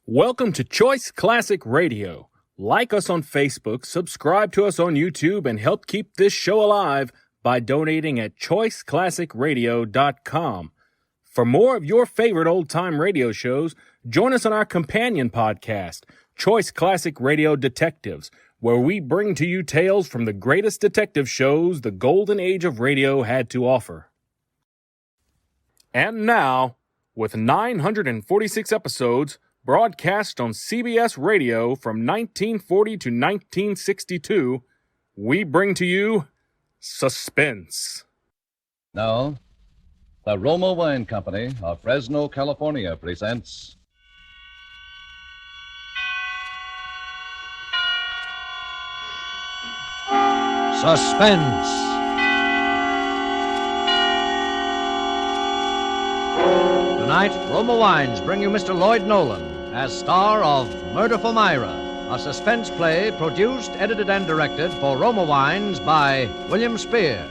Welcome to Choice Classic Radio. Like us on Facebook, subscribe to us on YouTube, and help keep this show alive by donating at choiceclassicradio.com. For more of your favorite old-time radio shows, join us on our companion podcast, Choice Classic Radio Detectives, where we bring to you tales from the greatest detective shows the golden age of radio had to offer. And now, with 946 episodes, broadcast on CBS Radio from 1940 to 1962, we bring to you Suspense. Now, the Roma Wine Company of Fresno, California presents Suspense. Tonight, Roma Wines bring you Mr. Lloyd Nolan as star of Murder for Myra, a suspense play produced, edited, and directed for Roma Wines by William Spear.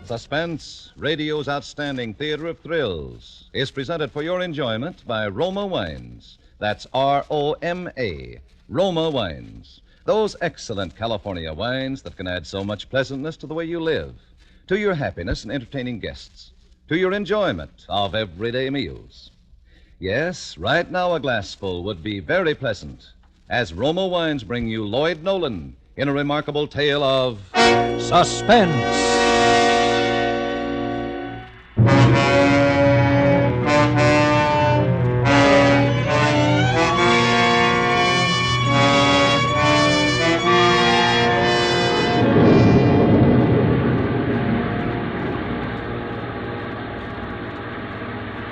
Suspense, radio's outstanding theater of thrills, is presented for your enjoyment by Roma Wines. That's R-O-M-A, Roma Wines. Those excellent California wines that can add so much pleasantness to the way you live, to your happiness in entertaining guests, to your enjoyment of everyday meals. Yes, right now a glassful would be very pleasant, as Roma Wines bring you Lloyd Nolan in a remarkable tale of suspense.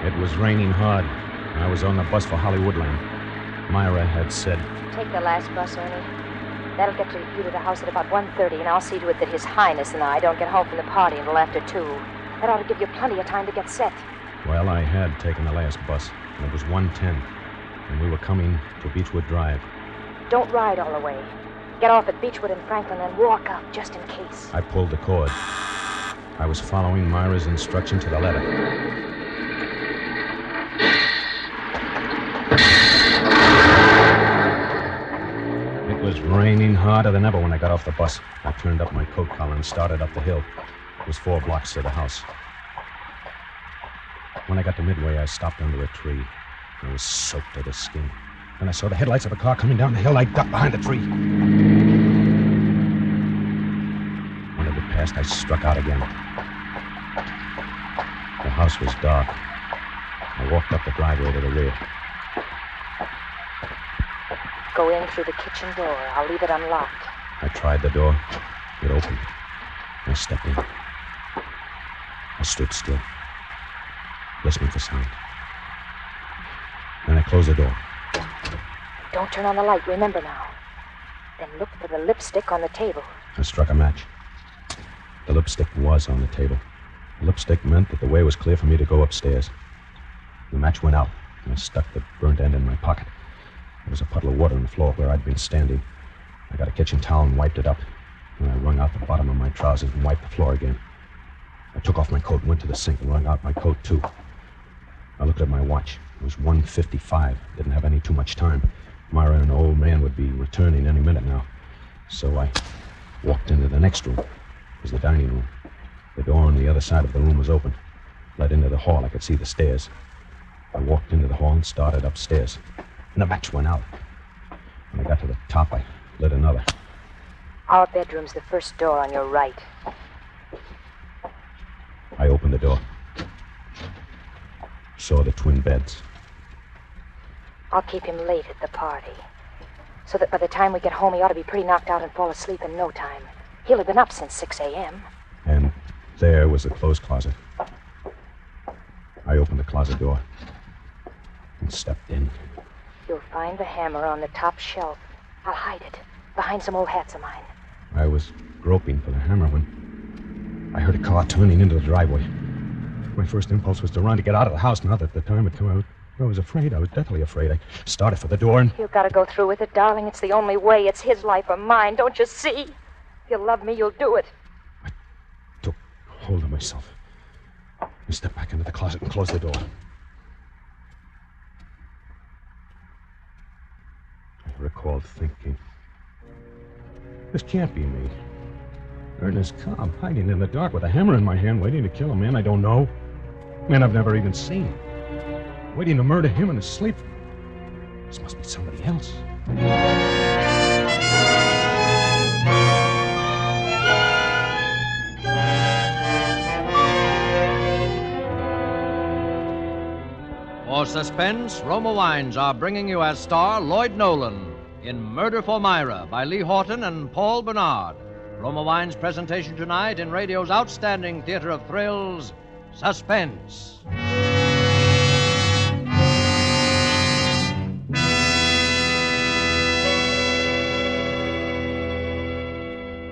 It was raining hard. I was on the bus for Hollywoodland. Myra had said, "Take the last bus, Ernie. That'll get you to the house at about 1:30, and I'll see to it that His Highness and I don't get home from the party until after 2. That ought to give you plenty of time to get set." Well, I had taken the last bus, and it was 1:10, and we were coming to Beechwood Drive. Don't ride all the way. Get off at Beechwood and Franklin and walk up, just in case. I pulled the cord. I was following Myra's instruction to the letter. It was raining harder than ever when I got off the bus. I turned up my coat collar and started up the hill. It was 4 blocks to the house. When I got to Midway, I stopped under a tree. I was soaked to the skin. Then I saw the headlights of a car coming down the hill. I ducked behind the tree. When it had passed, I struck out again. The house was dark. I walked up the driveway to the rear. Go in through the kitchen door. I'll leave it unlocked. I tried the door. It opened. I stepped in. I stood still, listening for sound. Then I closed the door. Don't turn on the light, remember now. Then look for the lipstick on the table. I struck a match. The lipstick was on the table. The lipstick meant that the way was clear for me to go upstairs. The match went out, and I stuck the burnt end in my pocket. There was a puddle of water on the floor where I'd been standing. I got a kitchen towel and wiped it up. Then I wrung out the bottom of my trousers and wiped the floor again. I took off my coat and went to the sink and wrung out my coat, too. I looked at my watch. It was 1:55. Didn't have any too much time. Myra and the old man would be returning any minute now. So I walked into the next room. It was the dining room. The door on the other side of the room was open. Led into the hall. I could see the stairs. I walked into the hall and started upstairs. And the match went out. When I got to the top, I lit another. Our bedroom's the first door on your right. I opened the door. Saw the twin beds. I'll keep him late at the party, so that by the time we get home, he ought to be pretty knocked out and fall asleep in no time. He'll have been up since 6 a.m. And there was the clothes closet. I opened the closet door and stepped in. You'll find the hammer on the top shelf. I'll hide it behind some old hats of mine. I was groping for the hammer when I heard a car turning into the driveway. My first impulse was to run to get out of the house. Now that the time had come, I was afraid. I was deathly afraid. I started for the door and... You've got to go through with it, darling. It's the only way. It's his life or mine. Don't you see? If you love me, you'll do it. I took hold of myself. I stepped back into the closet and closed the door. all thinking? This can't be me. Ernest Cobb, hiding in the dark with a hammer in my hand, waiting to kill a man I don't know. A man I've never even seen. Waiting to murder him in his sleep. This must be somebody else. For Suspense, Roma Wines are bringing you as star Lloyd Nolan in Murder for Myra by Lee Horton and Paul Bernard. Roma Wines' presentation tonight in radio's outstanding theater of thrills, Suspense.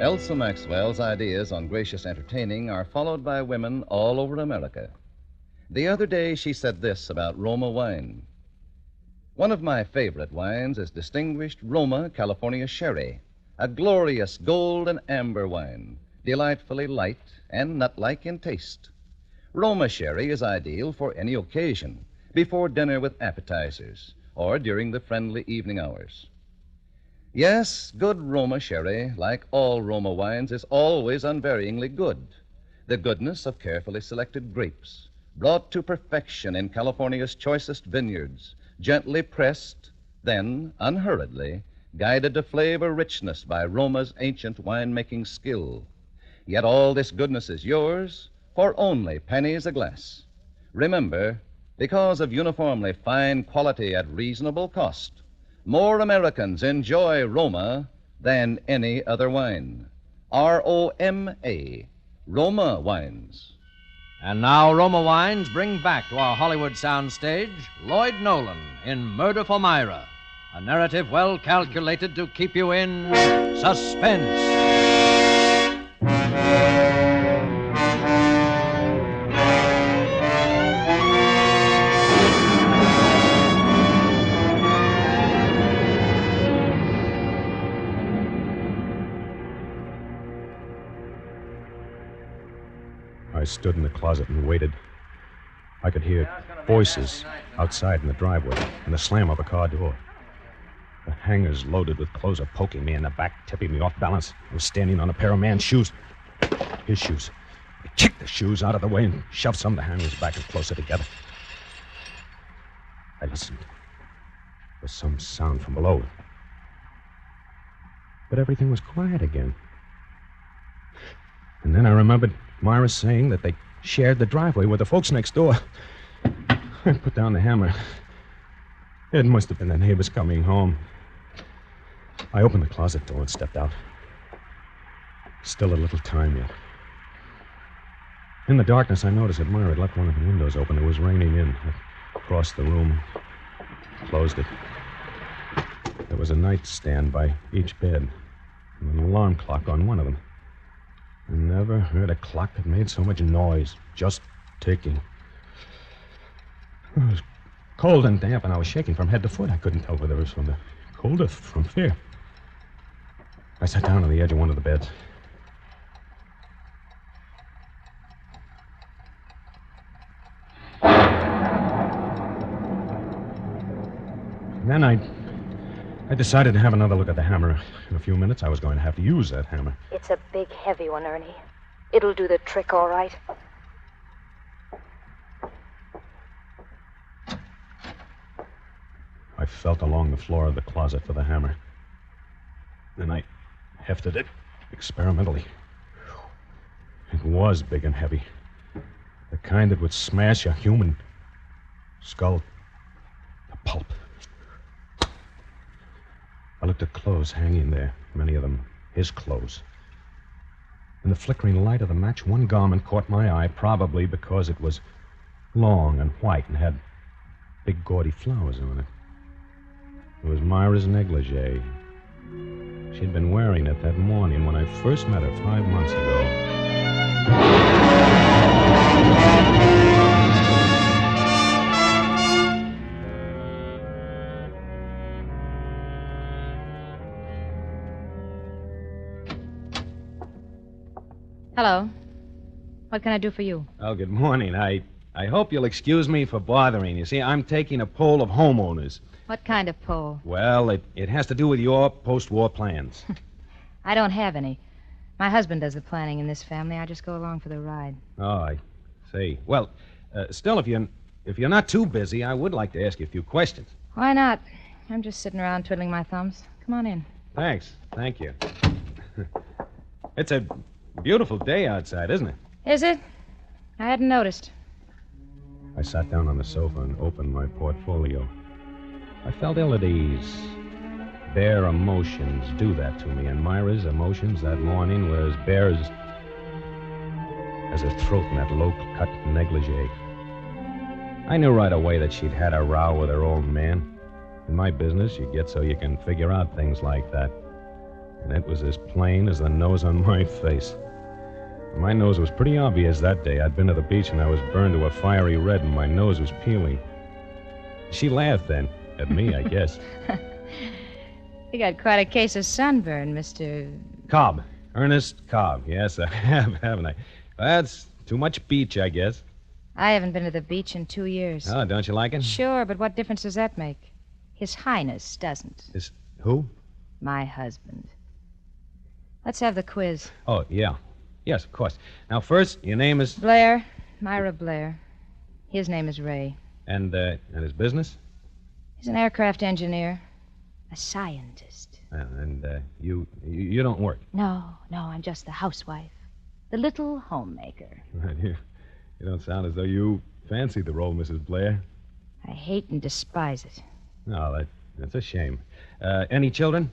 Elsa Maxwell's ideas on gracious entertaining are followed by women all over America. The other day, she said this about Roma wine. One of my favorite wines is distinguished Roma California Sherry, a glorious gold and amber wine, delightfully light and nut-like in taste. Roma Sherry is ideal for any occasion, before dinner with appetizers, or during the friendly evening hours. Yes, good Roma Sherry, like all Roma wines, is always unvaryingly good. The goodness of carefully selected grapes, brought to perfection in California's choicest vineyards, gently pressed, then, unhurriedly, guided to flavor richness by Roma's ancient winemaking skill. Yet all this goodness is yours for only pennies a glass. Remember, because of uniformly fine quality at reasonable cost, more Americans enjoy Roma than any other wine. R-O-M-A, Roma Wines. And now Roma Wines bring back to our Hollywood soundstage Lloyd Nolan in Murder for Myra, a narrative well calculated to keep you in suspense. I stood in the closet and waited. I could hear voices outside in the driveway and the slam of a car door. The hangers loaded with clothes are poking me in the back, tipping me off balance. I was standing on a pair of man's shoes. His shoes. I kicked the shoes out of the way and shoved some of the hangers back and closer together. I listened. There was some sound from below. But everything was quiet again. And then I remembered Myra saying that they shared the driveway with the folks next door. I put down the hammer. It must have been the neighbors coming home. I opened the closet door and stepped out. Still a little time yet. In the darkness, I noticed that Myra had left one of the windows open. It was raining in. I crossed the room, closed it. There was a nightstand by each bed, and an alarm clock on one of them. I never heard a clock that made so much noise, just ticking. It was cold and damp, and I was shaking from head to foot. I couldn't tell whether it was from the cold or from fear. I sat down on the edge of one of the beds. Then I decided to have another look at the hammer. In a few minutes, I was going to have to use that hammer. It's a big, heavy one, Ernie. It'll do the trick, all right. I felt along the floor of the closet for the hammer. Then I hefted it experimentally. It was big and heavy. The kind that would smash a human skull to pulp. I looked at clothes hanging there, many of them his clothes. In the flickering light of the match, one garment caught my eye, probably because it was long and white and had big gaudy flowers on it. It was Myra's negligee. She'd been wearing it that morning when I first met her 5 months ago. Hello. What can I do for you? Oh, good morning. I hope you'll excuse me for bothering you. See, I'm taking a poll of homeowners. What kind of pull? Well, it has to do with your post-war plans. I don't have any. My husband does the planning in this family. I just go along for the ride. Oh, I see. Well, still, if you're not too busy, I would like to ask you a few questions. Why not? I'm just sitting around twiddling my thumbs. Come on in. Thanks. Thank you. It's a beautiful day outside, isn't it? Is it? I hadn't noticed. I sat down on the sofa and opened my portfolio. I felt ill at ease. Bare emotions do that to me, and Myra's emotions that morning were as bare as her throat in that low-cut negligee. I knew right away that she'd had a row with her old man. In my business, you get so you can figure out things like that. And it was as plain as the nose on my face. My nose was pretty obvious that day. I'd been to the beach and I was burned to a fiery red and my nose was peeling. She laughed then, at me, I guess. You got quite a case of sunburn, Mr. Cobb. Ernest Cobb. Yes, I have, haven't I? That's too much beach, I guess. I haven't been to the beach in 2 years. Oh, don't you like it? Sure, but what difference does that make? His Highness doesn't. Who? My husband. Let's have the quiz. Oh, yeah. Yes, of course. Now, first, your name is... Blair. Myra Blair. His name is Ray. And his business? He's an aircraft engineer. A scientist. And you don't work? No, I'm just the housewife. The little homemaker. You don't sound as though you fancy the role, Mrs. Blair. I hate and despise it. No, that's a shame. Any children?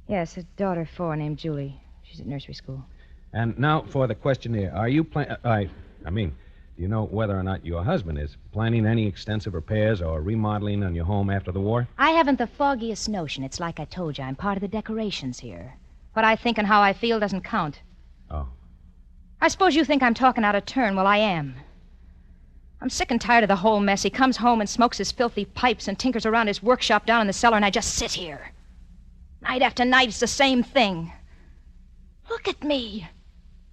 Yes, a daughter of 4 named Julie. She's at nursery school. And now for the questionnaire. Are you do you know whether or not your husband is planning any extensive repairs or remodeling on your home after the war? I haven't the foggiest notion. It's like I told you. I'm part of the decorations here. What I think and how I feel doesn't count. Oh. I suppose you think I'm talking out of turn. Well, I am. I'm sick and tired of the whole mess. He comes home and smokes his filthy pipes and tinkers around his workshop down in the cellar, and I just sit here. Night after night, it's the same thing. Look at me.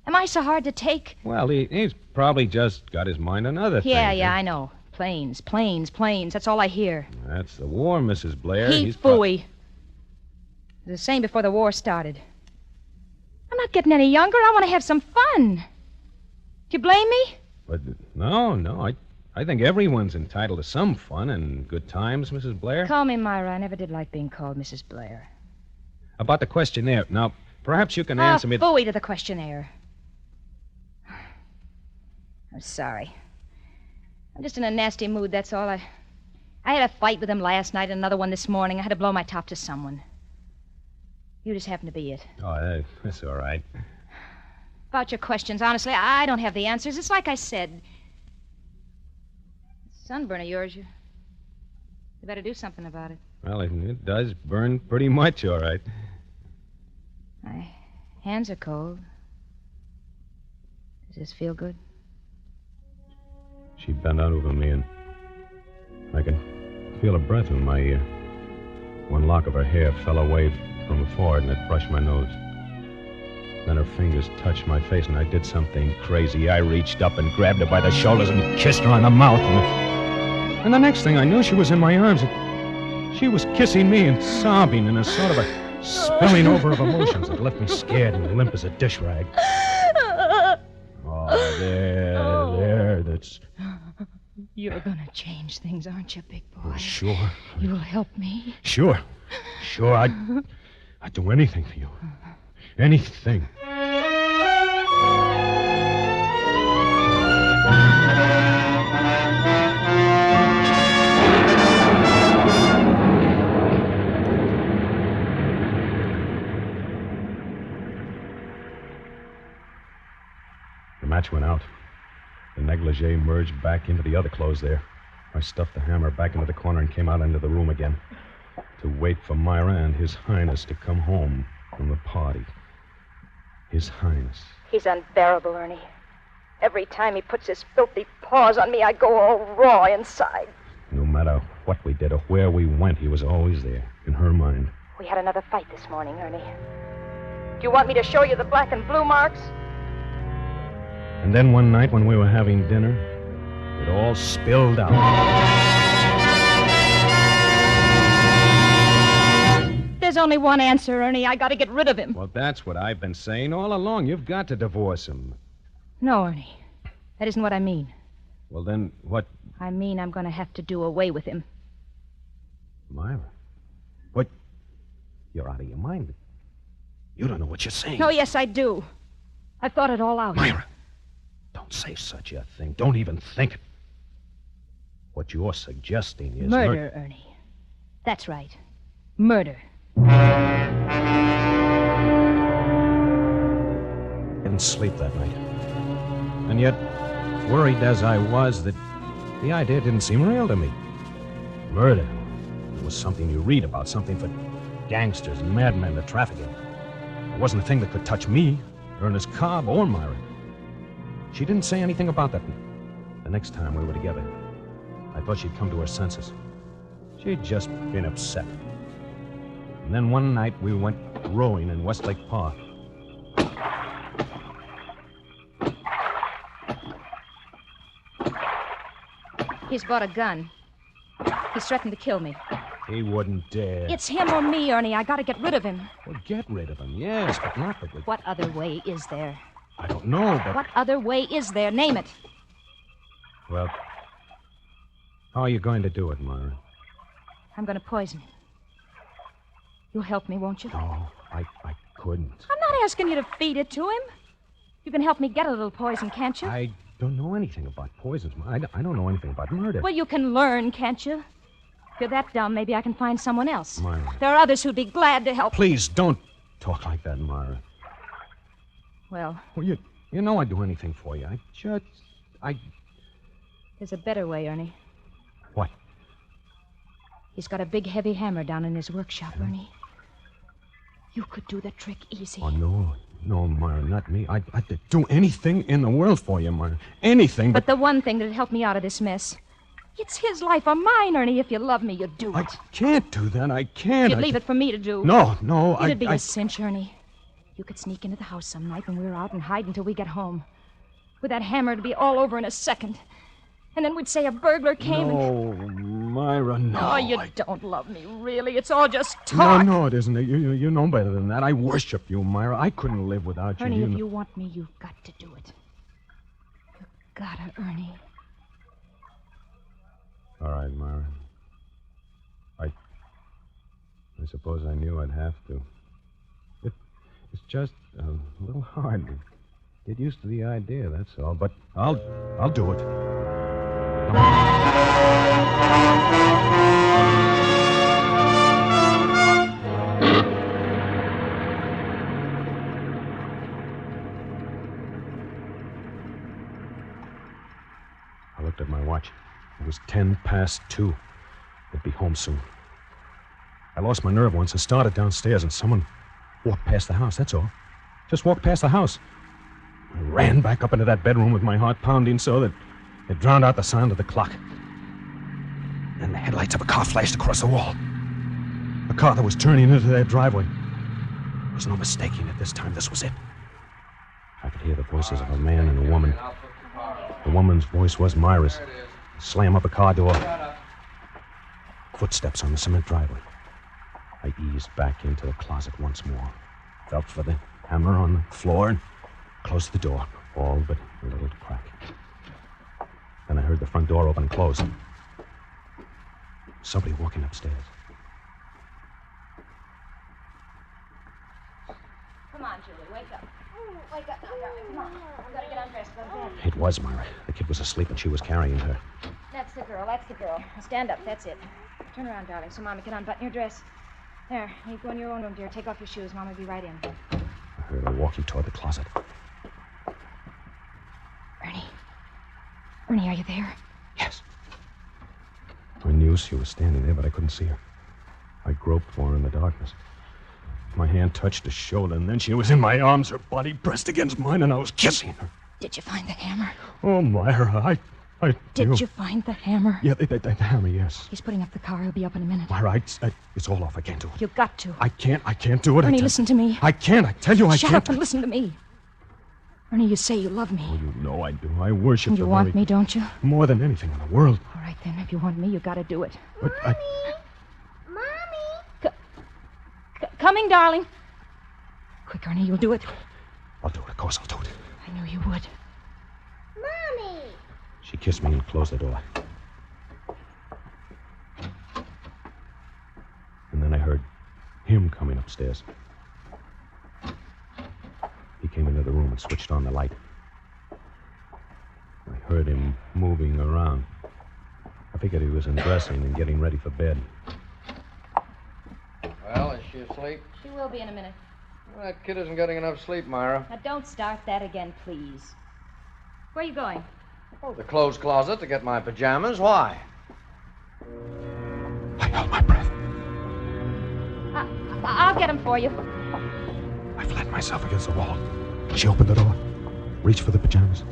Am I so hard to take? Well, he's probably just got his mind on other things. Yeah, I know. Planes. That's all I hear. That's the war, Mrs. Blair. He's phooey. It was the same before the war started. I'm not getting any younger. I want to have some fun. Do you blame me? But no. I think everyone's entitled to some fun and good times, Mrs. Blair. Call me Myra. I never did like being called Mrs. Blair. About the questionnaire. Now, perhaps you can answer me... Phooey to the questionnaire. I'm sorry. I'm just in a nasty mood, that's all. I had a fight with him last night and another one this morning. I had to blow my top to someone. You just happen to be it. Oh, that's all right. About your questions, honestly, I don't have the answers. It's like I said. Sunburn of yours, you better do something about it. Well, it does burn pretty much, all right. My hands are cold. Does this feel good? She bent over me, and I could feel her breath in my ear. One lock of her hair fell away from her forehead, and it brushed my nose. Then her fingers touched my face, and I did something crazy. I reached up and grabbed her by the shoulders and kissed her on the mouth. And the next thing I knew, she was in my arms. And she was kissing me and sobbing in a sort of a spilling over of emotions that left me scared and limp as a dish rag. Oh, there, that's... You're gonna change things, aren't you, big boy? Oh, sure. You'll help me? Sure. I'd do anything for you. Anything. The match went out. The negligee merged back into the other clothes there. I stuffed the hammer back into the corner and came out into the room again to wait for Myra and His Highness to come home from the party. His Highness. He's unbearable, Ernie. Every time he puts his filthy paws on me, I go all raw inside. No matter what we did or where we went, he was always there, in her mind. We had another fight this morning, Ernie. Do you want me to show you the black and blue marks? And then one night when we were having dinner, it all spilled out. There's only one answer, Ernie. I got to get rid of him. Well, that's what I've been saying all along. You've got to divorce him. No, Ernie. That isn't what I mean. Well, then what? I mean I'm going to have to do away with him. Myra. What? You're out of your mind. You don't know what you're saying. Oh, yes, I do. I've thought it all out. Myra, don't say such a thing. Don't even think it. What you're suggesting is... Murder, Ernie. That's right. Murder. I didn't sleep that night. And yet, worried as I was, that the idea didn't seem real to me. Murder. It was something you read about, something for gangsters and madmen to traffic in. It wasn't a thing that could touch me, Ernest Cobb, or Myra. She didn't say anything about that. The next time we were together, I thought she'd come to her senses. She'd just been upset. And then one night we went rowing in Westlake Park. He's bought a gun. He's threatened to kill me. He wouldn't dare. It's him or me, Ernie. I got to get rid of him. Well, get rid of him, yes, but not the... What other way is there? I don't know, but... What other way is there? Name it. Well, how are you going to do it, Myra? I'm going to poison him. You'll help me, won't you? No, I couldn't. I'm not asking you to feed it to him. You can help me get a little poison, can't you? I don't know anything about poisons. I don't know anything about murder. Well, you can learn, can't you? If you're that dumb, maybe I can find someone else. Myra. There are others who'd be glad to help. Please, don't talk like that, Myra. Well, You know I'd do anything for you. there's a better way, Ernie. What? He's got a big, heavy hammer down in his workshop, Ernie. You could do the trick easy. Oh, no, Myra, not me. I'd do anything in the world for you, Myra. Anything, But the one thing that'd help me out of this mess. It's his life or mine, Ernie. If you love me, you'd do it. I can't do that. I can't. You'd leave it for me to do. No, It'd be a cinch, Ernie. You could sneak into the house some night when we were out and hide until we get home. With that hammer, it'd be all over in a second. And then we'd say a burglar came No, Myra, no. Oh, you don't love me, really. It's all just talk. No, it isn't. You know better than that. I worship you, Myra. I couldn't live without you. Ernie, you if know... you want me, you've got to do it. You've gotta, Ernie. All right, Myra. I suppose I knew I'd have to. It's just a little hard to get used to the idea, that's all. But I'll do it. I looked at my watch. It was 2:10. I'd be home soon. I lost my nerve once and started downstairs, and someone walked past the house, that's all. Just walked past the house. I ran back up into that bedroom with my heart pounding so that it drowned out the sound of the clock. Then the headlights of a car flashed across the wall. A car that was turning into their driveway. There was no mistaking it this time. This was it. I could hear the voices of a man and a woman. The woman's voice was Myra's. Slam up a car door. Footsteps on the cement driveway. I eased back into the closet once more. Felt for the hammer on the floor and closed the door. All but a little crack. Then I heard the front door open and close. Somebody walking upstairs. Come on, Julie, wake up. Wake up now, darling. Come on. I've got to get undressed. Go to bed. It was Myra. The kid was asleep and she was carrying her. That's the girl. Now stand up. That's it. Turn around, darling, so Mama can unbutton your dress. There. You go in your own room, dear. Take off your shoes. Mama will be right in. I heard her walking toward the closet. Ernie, are you there? Yes. I knew she was standing there, but I couldn't see her. I groped for her in the darkness. My hand touched her shoulder, and then she was in my arms, her body pressed against mine, and I was kissing her. Did you find the hammer? Oh, Myra, Did you find the hammer? Yeah, the hammer, yes. He's putting up the car. He'll be up in a minute. Myra, it's all off. I can't do it. You've got to. I can't do it. Ernie, listen to me. I can't. I tell you I Shut can't. up and listen to me. Ernie, you say you love me. Oh, you know I do. I worship And you the want very... me, don't you? More than anything in the world. All right, then. If you want me, you got to do it. But coming, darling. Quick, Ernie, you'll do it. I'll do it, of course I'll do it. I knew you would. Mommy! She kissed me and closed the door. And then I heard him coming upstairs. He came into the room and switched on the light. I heard him moving around. I figured he was undressing and getting ready for bed. Well, is she asleep? She will be in a minute. Well, that kid isn't getting enough sleep, Myra. Now, don't start that again, please. Where are you going? Oh, the clothes closet to get my pajamas. Why? I held my breath. I'll get him for you. I flattened myself against the wall. She opened the door, reached for the pajamas.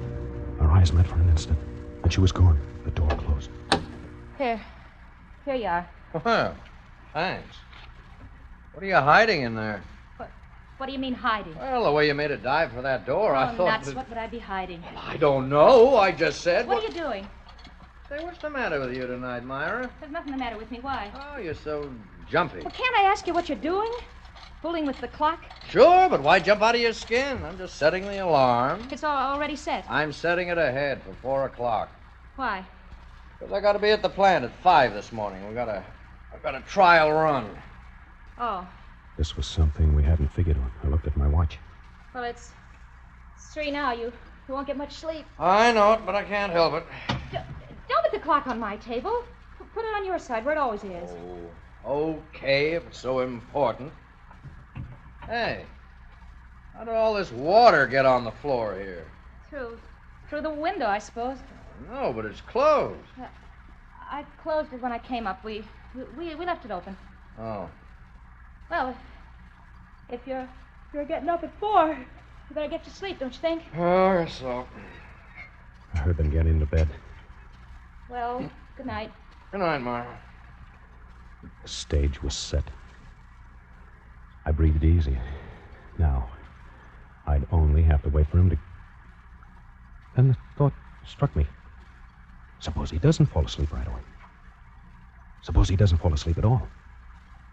Our eyes met for an instant, and she was gone. The door closed. Here you are. Well, thanks. What are you hiding in there? What do you mean hiding? Well, the way you made a dive for that door, I thought... Nuts. What would I be hiding? I don't know. I just said... What are you doing? Say, what's the matter with you tonight, Myra? There's nothing the matter with me. Why? Oh, you're so jumpy. Well, can't I ask you what you're doing? Fooling with the clock? Sure, but why jump out of your skin? I'm just setting the alarm. It's already set. I'm setting it ahead for 4 o'clock. Why? Because I got to be at the plant at 5 this morning. I've got a trial run. Oh. This was something we hadn't figured on. I looked at my watch. Well, it's 3 now. You won't get much sleep. I know it, but I can't help it. Don't put the clock on my table. Put it on your side, where it always is. Oh, okay, if it's so important. Hey, how did all this water get on the floor here? Through the window, I suppose. No, but it's closed. I closed it when I came up. We left it open. Oh. Well, if you're getting up at 4, you better get to sleep, don't you think? Oh, I guess so. I heard them get into bed. Well, good night. Good night, Myra. The stage was set. I breathed easy. Now, I'd only have to wait for him to... Then the thought struck me. Suppose he doesn't fall asleep right away. Suppose he doesn't fall asleep at all.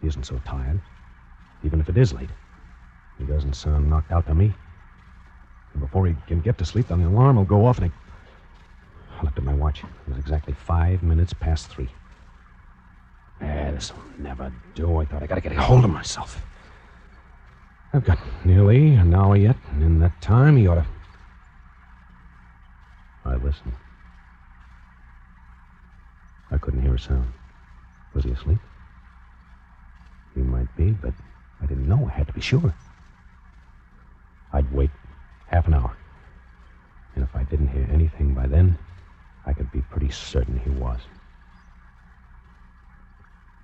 He isn't so tired. Even if it is late. He doesn't sound knocked out to me. And before he can get to sleep, then the alarm will go off and I looked at my watch. It was exactly 5 minutes past 3. This'll never do. I thought I gotta get a hold of myself. I've got nearly an hour yet, and in that time he ought to... I listened. I couldn't hear a sound. Was he asleep? He might be, but I didn't know. I had to be sure. I'd wait half an hour. And if I didn't hear anything by then, I could be pretty certain he was.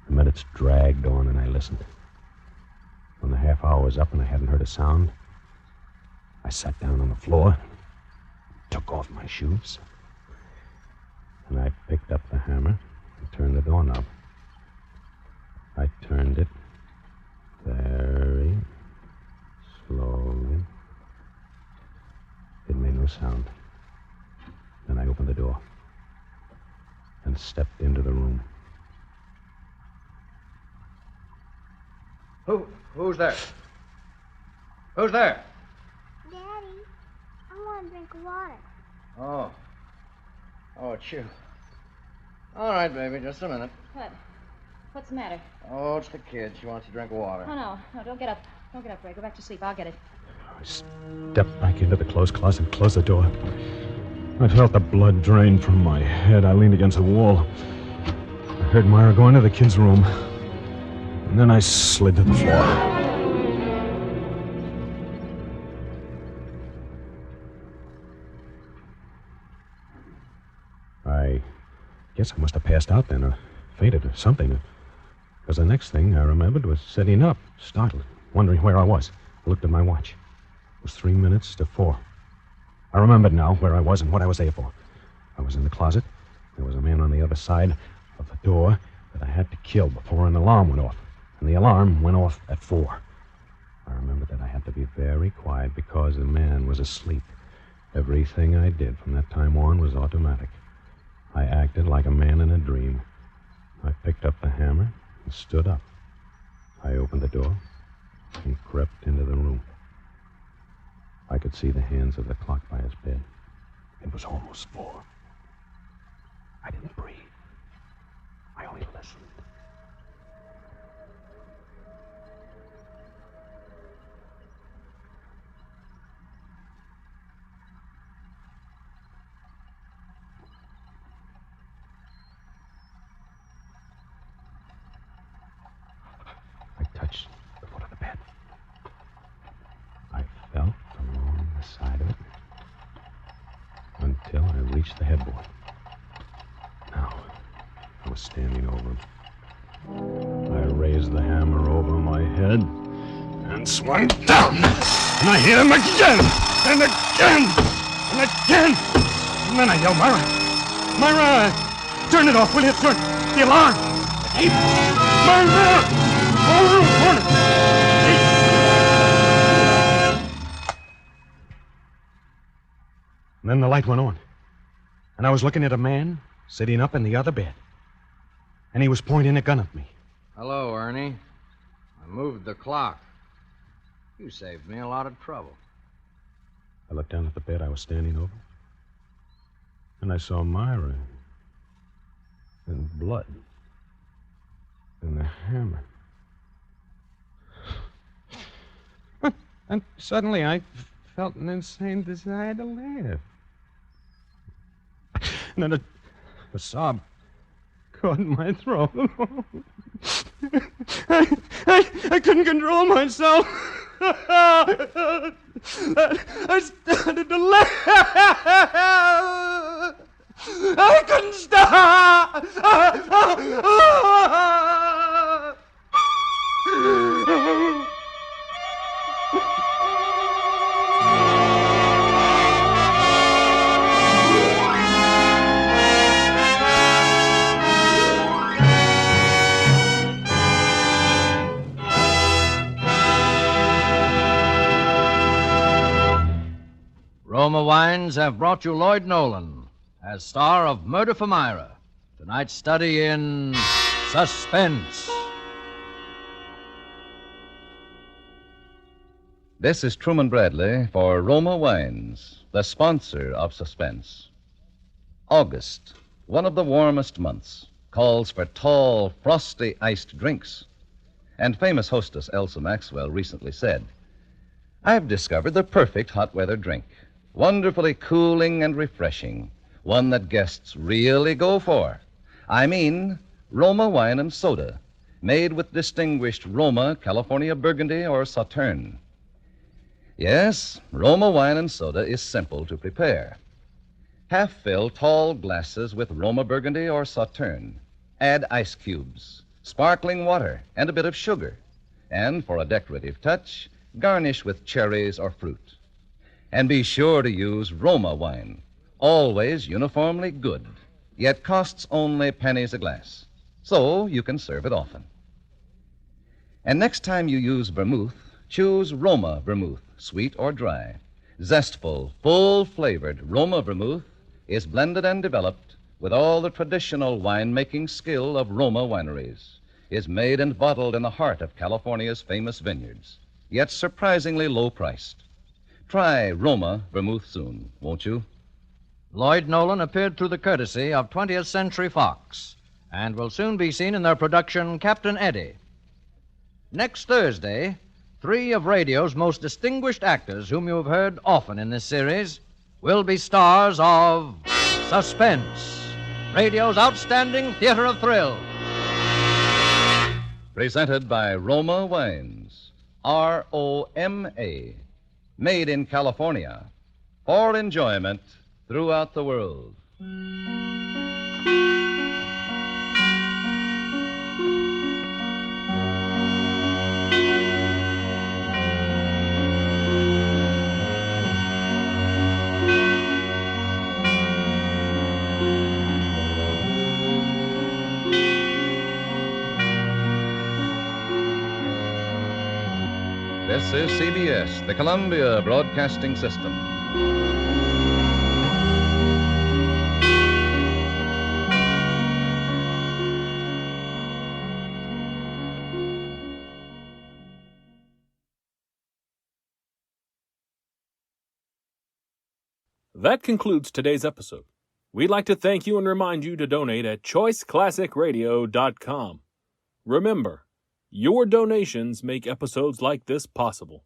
The minutes dragged on, and I listened. When the half hour was up and I hadn't heard a sound, I sat down on the floor, took off my shoes, and I picked up the hammer and turned the doorknob. I turned it very slowly. It made no sound. Then I opened the door and stepped into the room. Who's there? Who's there? Daddy, I want a drink of water. Oh, it's you. All right, baby, just a minute. What? What's the matter? Oh, it's the kid. She wants a drink of water. Oh, no, don't get up. Don't get up, Ray. Go back to sleep. I'll get it. I stepped back into the clothes closet and closed the door. I felt the blood drain from my head. I leaned against the wall. I heard Myra go into the kid's room. And then I slid to the floor. I guess I must have passed out then, or fainted, or something. Because the next thing I remembered was sitting up, startled, wondering where I was. I looked at my watch. It was 3 minutes to 4. I remembered now where I was and what I was there for. I was in the closet. There was a man on the other side of the door that I had to kill before an alarm went off. And the alarm went off at 4. I remembered that I had to be very quiet because the man was asleep. Everything I did from that time on was automatic. I acted like a man in a dream. I picked up the hammer and stood up. I opened the door He crept into the room. I could see the hands of the clock by his bed. It was almost 4. I didn't breathe. I only listened. I touched the foot of the bed. I felt along the side of it until I reached the headboard. Now, I was standing over him. I raised the hammer over my head and swung down. And I hit him again, and again, and again. And then I yelled, Myra! Myra! Turn it off, will you? Turn the alarm! Hey, Myra! All room, corner! Hey. And then the light went on. And I was looking at a man sitting up in the other bed. And he was pointing a gun at me. Hello, Ernie. I moved the clock. You saved me a lot of trouble. I looked down at the bed I was standing over. And I saw Myra. And blood. And the hammer. And suddenly I felt an insane desire to laugh. And then a sob caught in my throat. I couldn't control myself. I started to laugh. I couldn't stop. Roma Wines have brought you Lloyd Nolan as star of Murder for Myra, tonight's study in Suspense. This is Truman Bradley for Roma Wines, the sponsor of Suspense. August, one of the warmest months, calls for tall, frosty iced drinks. And famous hostess Elsa Maxwell recently said, "I've discovered the perfect hot weather drink. Wonderfully cooling and refreshing. One that guests really go for. I mean, Roma Wine and Soda, made with distinguished Roma, California Burgundy, or Sauterne. Yes, Roma Wine and Soda is simple to prepare. Half-fill tall glasses with Roma Burgundy or Sauterne. Add ice cubes, sparkling water, and a bit of sugar. And for a decorative touch, garnish with cherries or fruit. And be sure to use Roma wine, always uniformly good, yet costs only pennies a glass, so you can serve it often. And next time you use vermouth, choose Roma vermouth, sweet or dry. Zestful, full-flavored Roma vermouth is blended and developed with all the traditional wine-making skill of Roma wineries, is made and bottled in the heart of California's famous vineyards, yet surprisingly low-priced. Try Roma vermouth soon, won't you? Lloyd Nolan appeared through the courtesy of 20th Century Fox and will soon be seen in their production Captain Eddie. Next Thursday, 3 of radio's most distinguished actors, whom you have heard often in this series, will be stars of Suspense, radio's outstanding theater of thrills. Presented by Roma Wines, R-O-M-A, made in California, for enjoyment throughout the world. This is CBS, the Columbia Broadcasting System. That concludes today's episode. We'd like to thank you and remind you to donate at choiceclassicradio.com. Remember, your donations make episodes like this possible.